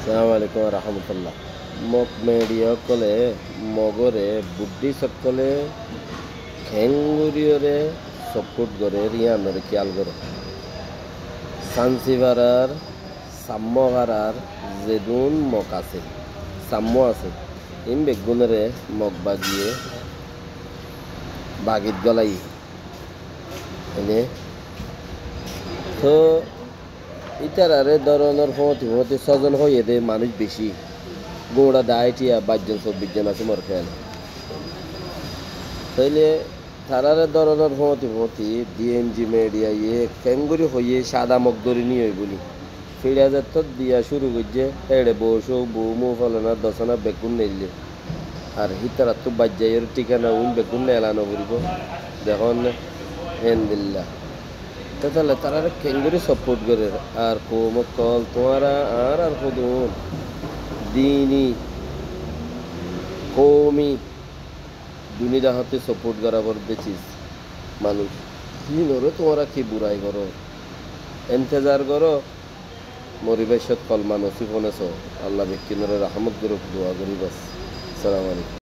আসসালামু আলাইকুম রহমতুল্লাহ mock media কলে মগরে বুদ্ধি সকলে খেঙ্গুরিয়রে সপোর্ট করে রিয়ানরে খেয়াল করে সানসিভারার সাম্যহারার যেদুন মক আছে সাম্য আছে ইম বেগুনরে মক বাগিয়ে বাগিত গলাই এনে তো ইতারারে ধরনের হতে স্বজন হয়ে দে মানুষ বেশি গোড়া দায়টিয়া 22 জন 24 জন আছে মোর খেয়াল তাইলে তারারে ধরনের হতে ডিএমজি মিডিয়া ক্যাঙ্গুরি হয়ে সাদা মগদরি নিয়ে বলি ফিরে যাত দিয়া শুরু করছে এড়ে বসো বৌমু ফলনা দশনা বেগুন নেইলে আর হিতারা তো বাজ্যাইয়ের ঠিকানা বেগুন এলানো করিব দেখুন হেন্দিল্লা তাহলে তারা ক্যাঙ্গুরি সাপোর্ট করে আর কল তোমারা আর খুদুন দিনই কৌমি দুনিয়া হাতে সাপোর্ট করা পর দেখিস মানুষ দিনরে তোমরা কি বুড়াই করো এন্তেজার করো মরিবেশত কলমা নসিব হনেছ আল্লাহ ব্যক্তিনরে রহমত করুক দোয়া করি বাস। আসসালামু আলাইকুম।